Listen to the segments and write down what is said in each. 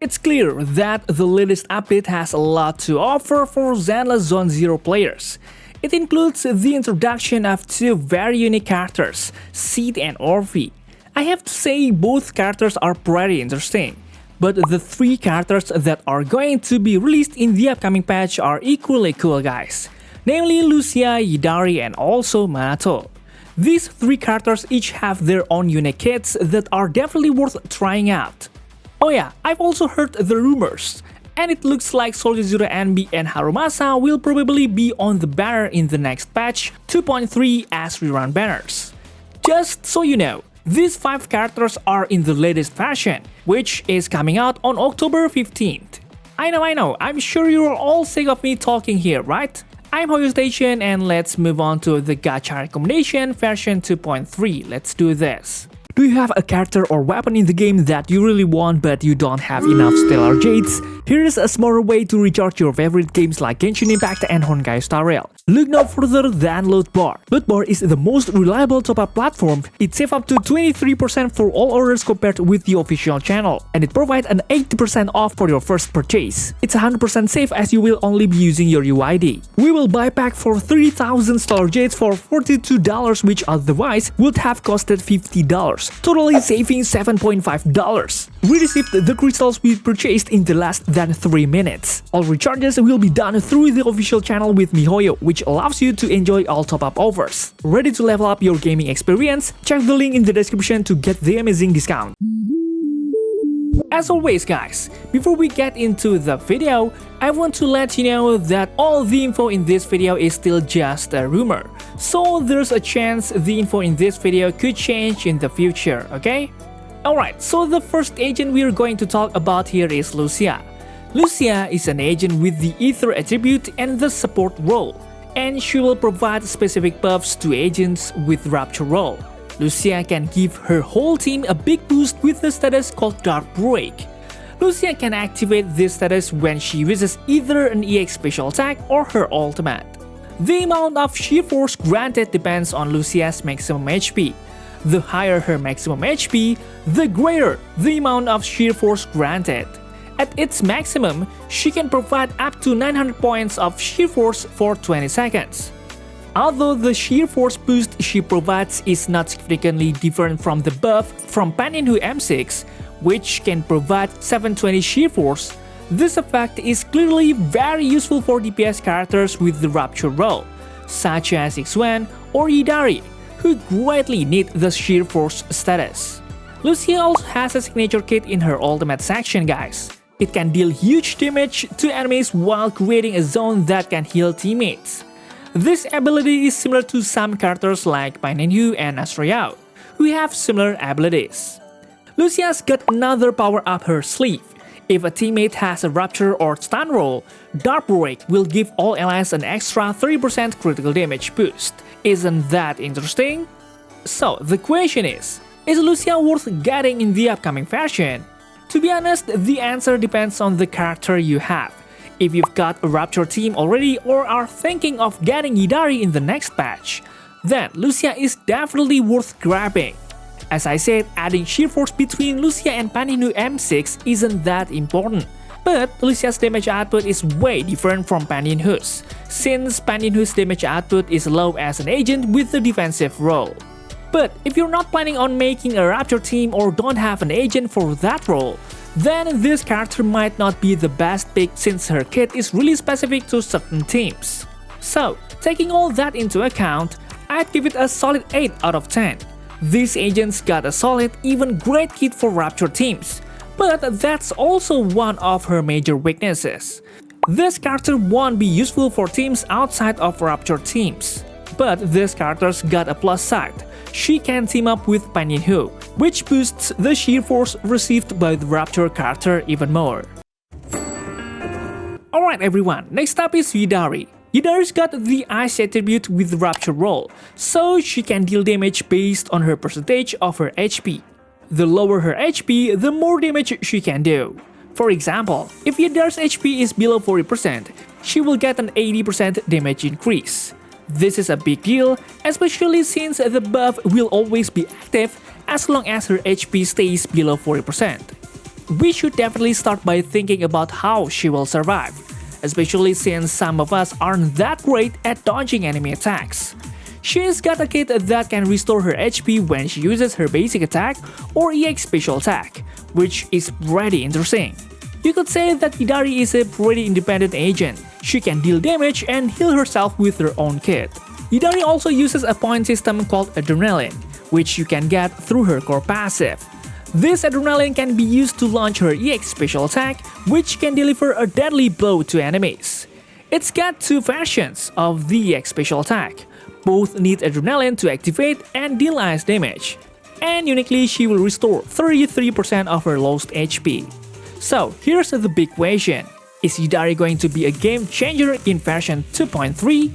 It's clear that the latest update has a lot to offer for Zenless Zone Zero players. It includes the introduction of two very unique characters, Sid and Orphie. I have to say both characters are pretty interesting, but the three characters that are going to be released in the upcoming patch are equally cool guys, namely Lucia, Yidhari and also Manato. These three characters each have their own unique kits that are definitely worth trying out. Oh yeah, I've also heard the rumors, and it looks like Soldier Zero Anby and Harumasa will probably be on the banner in the next patch 2.3 as rerun banners. Just so you know, these 5 characters are in the latest version, which is coming out on October 15th. I know, I'm sure you're all sick of me talking here, right? I'm Hoyostation and let's move on to the gacha recommendation version 2.3, let's do this. Do you have a character or weapon in the game that you really want but you don't have enough stellar jades? Here's a smarter way to recharge your favorite games like Genshin Impact and Honkai Star Rail. Look no further than Lootbar. Lootbar is the most reliable top-up platform. It saves up to 23% for all orders compared with the official channel, and it provides an 80% off for your first purchase. It's 100% safe as you will only be using your UID. We will buy pack for 3000 stellar jades for $42, which otherwise would have costed $50. Totally saving $7.5. We received the crystals we purchased in the less than 3 minutes. All recharges will be done through the official channel with miHoyo, which allows you to enjoy all top-up offers. Ready to level up your gaming experience? Check the link in the description to get the amazing discount. As always guys, before we get into the video, I want to let you know that all the info in this video is still just a rumor. So there's a chance the info in this video could change in the future, okay? Alright, so the first agent we're going to talk about here is Lucia. Lucia is an agent with the Ether attribute and the support role, and she will provide specific buffs to agents with Rapture role. Lucia can give her whole team a big boost with the status called Dark Break. Lucia can activate this status when she uses either an EX special attack or her ultimate. The amount of sheer force granted depends on Lucia's maximum HP. The higher her maximum HP, the greater the amount of sheer force granted. At its maximum, she can provide up to 900 points of sheer force for 20 seconds. Although the sheer force boost she provides is not significantly different from the buff from Paninhu M6, which can provide 720 sheer force, this effect is clearly very useful for DPS characters with the Rapture role, such as Xwen or Yidhari, who greatly need the sheer force status. Lucia also has a signature kit in her ultimate section guys. It can deal huge damage to enemies while creating a zone that can heal teammates. This ability is similar to some characters like Paninhu and Asriao, who have similar abilities. Lucia's got another power up her sleeve. If a teammate has a Rapture or Stun role, Dark Break will give all allies an extra 30% critical damage boost. Isn't that interesting? So the question is Lucia worth getting in the upcoming version? To be honest, the answer depends on the character you have. If you've got a Rapture team already or are thinking of getting Yidhari in the next patch, then Lucia is definitely worth grabbing. As I said, adding sheer force between Lucia and Paninhu M6 isn't that important. But Lucia's damage output is way different from Paninhu's, since Paninhu's damage output is low as an agent with a defensive role. But if you're not planning on making a Rapture team or don't have an agent for that role, then this character might not be the best pick since her kit is really specific to certain teams. So, taking all that into account, I'd give it a solid 8 out of 10. These agents got a solid, even great kit for Rapture teams, but that's also one of her major weaknesses. This character won't be useful for teams outside of Rapture teams. But this character's got a plus side. She can team up with Paninhu, which boosts the sheer force received by the Rapture character even more. Alright everyone, next up is Yidhari. Yidhari's got the Ice attribute with Rapture role, so she can deal damage based on her percentage of her HP. The lower her HP, the more damage she can do. For example, if Yidhari's HP is below 40%, she will get an 80% damage increase. This is a big deal, especially since the buff will always be active as long as her HP stays below 40%. We should definitely start by thinking about how she will survive, especially since some of us aren't that great at dodging enemy attacks. She's got a kit that can restore her HP when she uses her basic attack or EX special attack, which is pretty interesting. You could say that Yidhari is a pretty independent agent. She can deal damage and heal herself with her own kit. Yidhari also uses a point system called Adrenaline, which you can get through her core passive. This Adrenaline can be used to launch her EX special attack, which can deliver a deadly blow to enemies. It's got two versions of the EX special attack. Both need Adrenaline to activate and deal ice damage. And uniquely, she will restore 33% of her lost HP. So here's the big question. Is Yidhari going to be a game changer in version 2.3?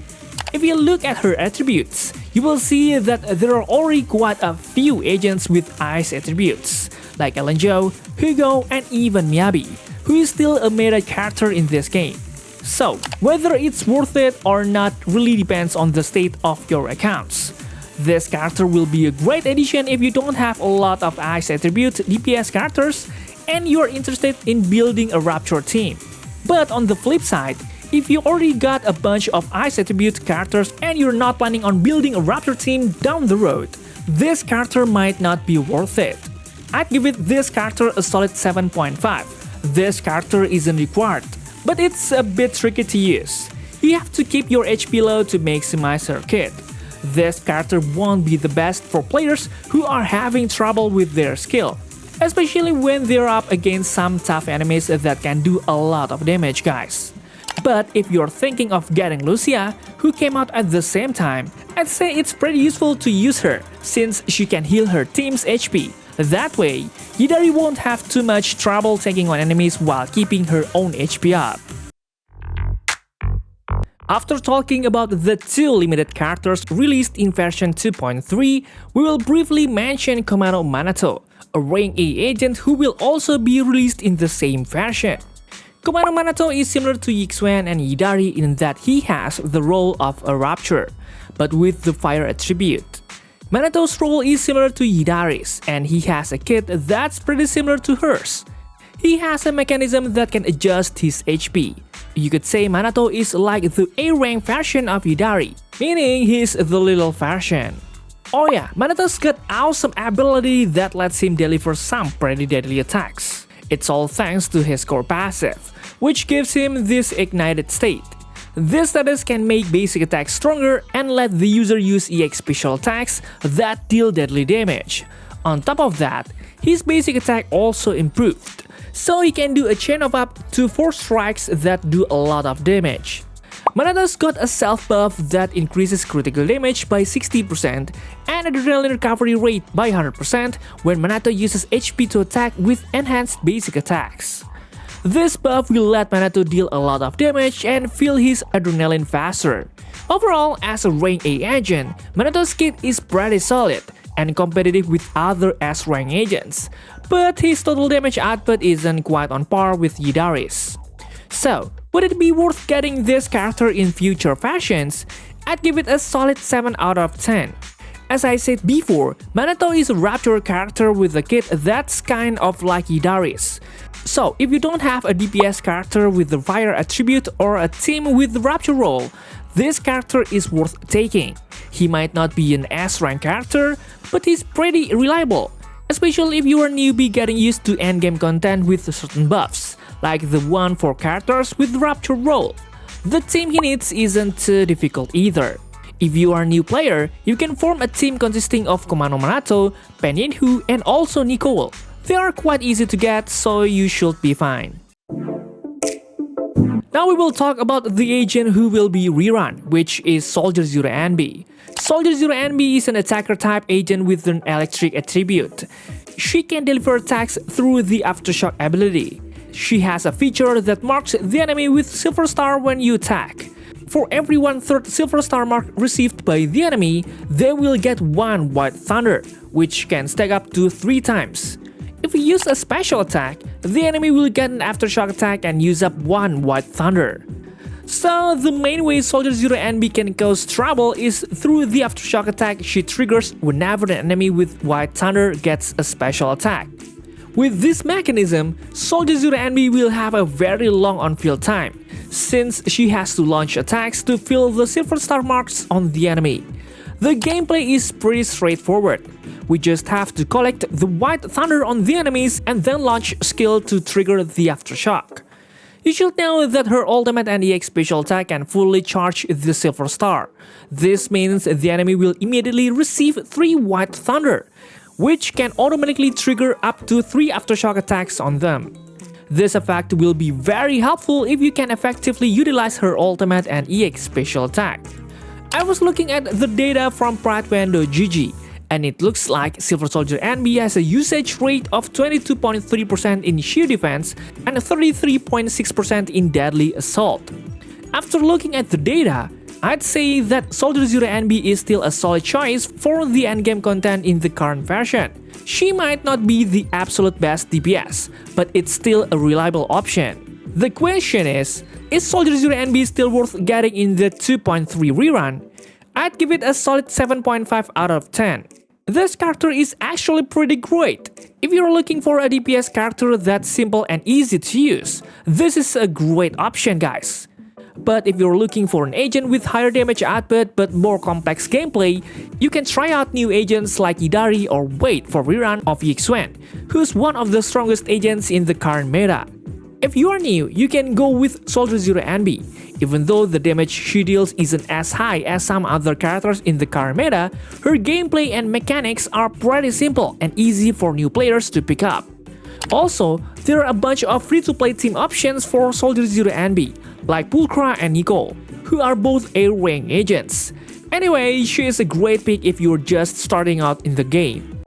If you look at her attributes, you will see that there are already quite a few agents with ice attributes, like Elenjo, Hugo, and even Miyabi, who is still a meta character in this game. So, whether it's worth it or not really depends on the state of your accounts. This character will be a great addition if you don't have a lot of ice attribute DPS characters and you are interested in building a Rapture team. But on the flip side, if you already got a bunch of ice attribute characters and you're not planning on building a Rapture team down the road, this character might not be worth it. I'd give this character a solid 7.5. This character isn't required, but it's a bit tricky to use. You have to keep your HP low to maximize her kit. This character won't be the best for players who are having trouble with their skill, especially when they're up against some tough enemies that can do a lot of damage, guys. But if you're thinking of getting Lucia, who came out at the same time, I'd say it's pretty useful to use her since she can heal her team's HP. That way, Yidhari won't have too much trouble taking on enemies while keeping her own HP up. After talking about the two limited characters released in version 2.3, we will briefly mention Commando Manato, a rank A agent who will also be released in the same version. Commando Manato is similar to Yixuan and Yidhari in that he has the role of a Rapture, but with the fire attribute. Manato's role is similar to Yidhari's, and he has a kit that's pretty similar to hers. He has a mechanism that can adjust his HP. You could say Manato is like the A-rank version of Yidhari, meaning he's the little version. Oh yeah, Manato's got awesome ability that lets him deliver some pretty deadly attacks. It's all thanks to his core passive, which gives him this ignited state. This status can make basic attacks stronger and let the user use EX special attacks that deal deadly damage. On top of that, his basic attack also improved, so he can do a chain of up to 4 strikes that do a lot of damage. Manato's got a self buff that increases critical damage by 60% and adrenaline recovery rate by 100% when Manato uses HP to attack with enhanced basic attacks. This buff will let Manato deal a lot of damage and fill his adrenaline faster. Overall, as a rank A agent, Manato's kit is pretty solid and competitive with other S-rank agents, but his total damage output isn't quite on par with Yidhari's. So, would it be worth getting this character in future versions? I'd give it a solid 7 out of 10. As I said before, Manato is a Rapture character with a kit that's kind of like Yidhari's. So, if you don't have a DPS character with the fire attribute or a team with the Rapture role, this character is worth taking. He might not be an S-rank character, but he's pretty reliable, especially if you are newbie getting used to endgame content with certain buffs, like the one for characters with Rapture role. The team he needs isn't too difficult either. If you are a new player, you can form a team consisting of Commando Manato, Penyenhu, and also Nicole. They are quite easy to get, so you should be fine. Now we will talk about the agent who will be rerun, which is Soldier Zero Anby. Soldier Zero Anby is an attacker type agent with an electric attribute. She can deliver attacks through the Aftershock ability. She has a feature that marks the enemy with Silver Star when you attack. For every 1/3 Silver Star mark received by the enemy, they will get 1 White Thunder, which can stack up to 3 times. If you use a special attack, the enemy will get an Aftershock attack and use up 1 White Thunder. So the main way Soldier Zero Anby can cause trouble is through the aftershock attack she triggers whenever an enemy with White Thunder gets a special attack. With this mechanism, Soldier Zero Anby will have a very long on-field time, since she has to launch attacks to fill the silver star marks on the enemy. The gameplay is pretty straightforward. We just have to collect the White Thunder on the enemies and then launch skill to trigger the aftershock. You should know that her ultimate and EX special attack can fully charge the silver star. This means the enemy will immediately receive 3 White Thunder, which can automatically trigger up to 3 aftershock attacks on them. This effect will be very helpful if you can effectively utilize her ultimate and EX special attack. I was looking at the data from Pride.GG, and it looks like Silver Soldier Anby has a usage rate of 22.3% in sheer defense and 33.6% in deadly assault. After looking at the data, I'd say that Soldier Zero Anby is still a solid choice for the endgame content in the current version. She might not be the absolute best DPS, but it's still a reliable option. The question is Soldier Zero Anby still worth getting in the 2.3 rerun? I'd give it a solid 7.5 out of 10. This character is actually pretty great. If you're looking for a DPS character that's simple and easy to use, this is a great option, guys. But if you're looking for an agent with higher damage output but more complex gameplay, you can try out new agents like Yidhari or wait for rerun of Yixuan, who's one of the strongest agents in the current meta. If you are new, you can go with Soldier Zero Anby. Even though the damage she deals isn't as high as some other characters in the current meta, her gameplay and mechanics are pretty simple and easy for new players to pick up. Also, there are a bunch of free-to-play team options for Soldier Zero Anby, like Pulchra and Nicole, who are both A-rank agents. Anyway, she is a great pick if you're just starting out in the game.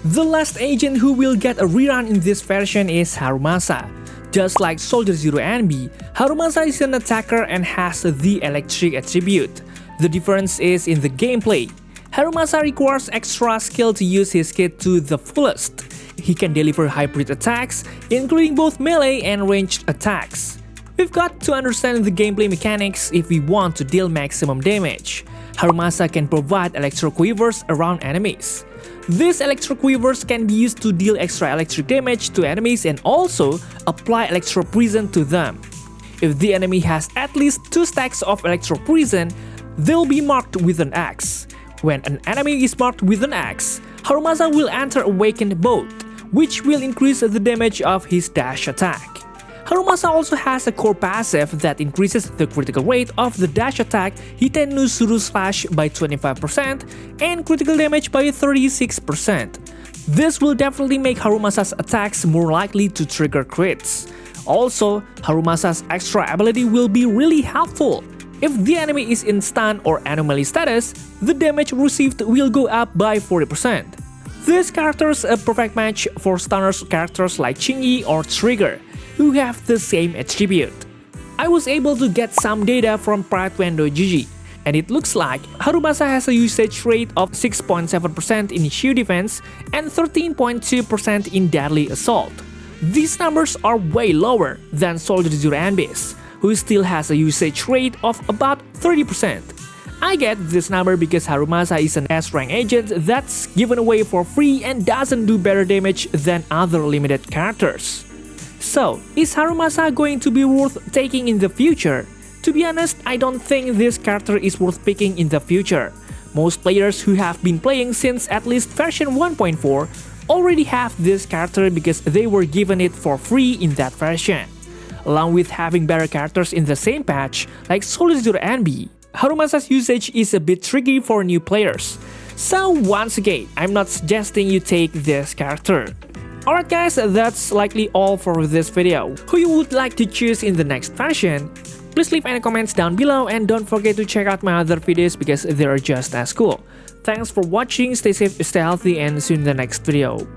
The last agent who will get a rerun in this version is Harumasa. Just like Soldier Zero Anby, Harumasa is an attacker and has the electric attribute. The difference is in the gameplay. Harumasa requires extra skill to use his kit to the fullest. He can deliver hybrid attacks, including both melee and ranged attacks. We've got to understand the gameplay mechanics if we want to deal maximum damage. Harumasa can provide electro quivers around enemies. These electro quivers can be used to deal extra electric damage to enemies and also apply electro prison to them. If the enemy has at least 2 stacks of electro prison, they'll be marked with an X. When an enemy is marked with an X, Harumasa will enter Awakened Mode, which will increase the damage of his dash attack. Harumasa also has a core passive that increases the critical rate of the dash attack Hiten no Suru Slash by 25% and critical damage by 36%. This will definitely make Harumasa's attacks more likely to trigger crits. Also, Harumasa's extra ability will be really helpful. If the enemy is in stun or anomaly status, the damage received will go up by 40%. This character is a perfect match for stunners characters like Qingyi or Trigger, who have the same attribute. I was able to get some data from Pride.GG, and it looks like Harumasa has a usage rate of 6.7% in sheer defense and 13.2% in deadly assault. These numbers are way lower than Soldier Zero Anby's, who still has a usage rate of about 30%. I get this number because Harumasa is an S-rank agent that's given away for free and doesn't do better damage than other limited characters. So, is Harumasa going to be worth taking in the future? To be honest, I don't think this character is worth picking in the future. Most players who have been playing since at least version 1.4 already have this character because they were given it for free in that version. Along with having better characters in the same patch, like Soldier Zero Anby, Harumasa's usage is a bit tricky for new players. So once again, I'm not suggesting you take this character. Alright guys, that's likely all for this video. Who you would like to choose in the next version? Please leave any comments down below and don't forget to check out my other videos because they are just as cool. Thanks for watching, stay safe, stay healthy, and see you in the next video.